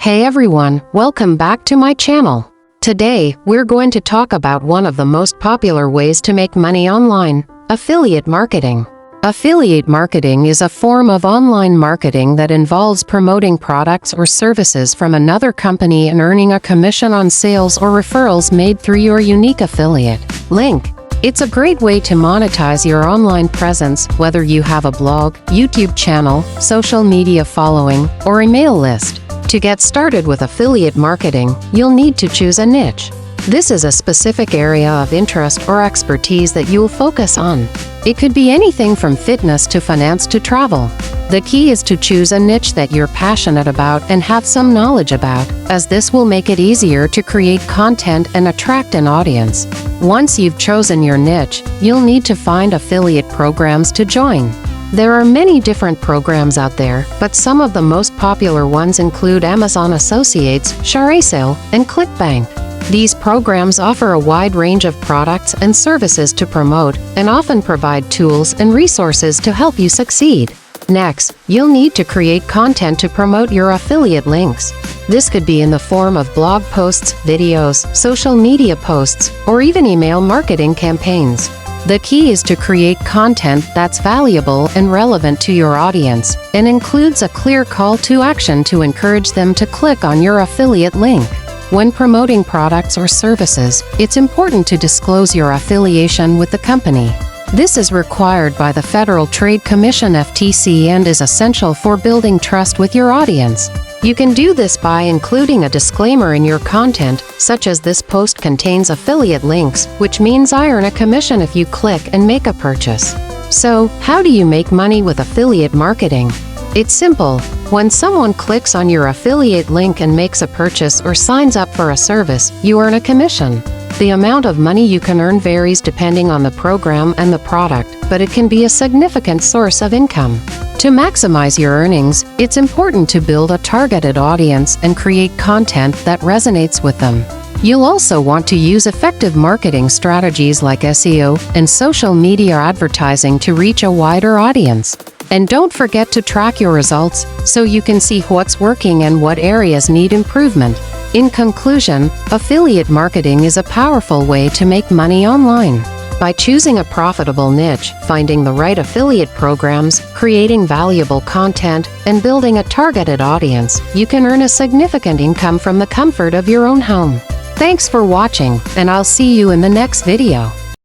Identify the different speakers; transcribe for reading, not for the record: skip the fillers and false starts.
Speaker 1: Hey everyone, welcome back to my channel. Today, we're going to talk about one of the most popular ways to make money online, affiliate marketing. Affiliate marketing is a form of online marketing that involves promoting products or services from another company and earning a commission on sales or referrals made through your unique affiliate link. It's a great way to monetize your online presence, whether you have a blog, YouTube channel, social media following, or email list. To get started with affiliate marketing, you'll need to choose a niche. This is a specific area of interest or expertise that you'll focus on. It could be anything from fitness to finance to travel. The key is to choose a niche that you're passionate about and have some knowledge about, as this will make it easier to create content and attract an audience. Once you've chosen your niche, you'll need to find affiliate programs to join. There are many different programs out there, but some of the most popular ones include Amazon Associates, ShareSale, and ClickBank. These programs offer a wide range of products and services to promote, and often provide tools and resources to help you succeed. Next, you'll need to create content to promote your affiliate links. This could be in the form of blog posts, videos, social media posts, or even email marketing campaigns. The key is to create content that's valuable and relevant to your audience, and includes a clear call to action to encourage them to click on your affiliate link. When promoting products or services, it's important to disclose your affiliation with the company. This is required by the Federal Trade Commission (FTC) and is essential for building trust with your audience. You can do this by including a disclaimer in your content, such as "This post contains affiliate links, which means I earn a commission if you click and make a purchase." So, how do you make money with affiliate marketing? It's simple. When someone clicks on your affiliate link and makes a purchase or signs up for a service, you earn a commission. The amount of money you can earn varies depending on the program and the product, but it can be a significant source of income. To maximize your earnings, it's important to build a targeted audience and create content that resonates with them. You'll also want to use effective marketing strategies like SEO and social media advertising to reach a wider audience. And don't forget to track your results, so you can see what's working and what areas need improvement. In conclusion, affiliate marketing is a powerful way to make money online. By choosing a profitable niche, finding the right affiliate programs, creating valuable content, and building a targeted audience, you can earn a significant income from the comfort of your own home. Thanks for watching, and I'll see you in the next video.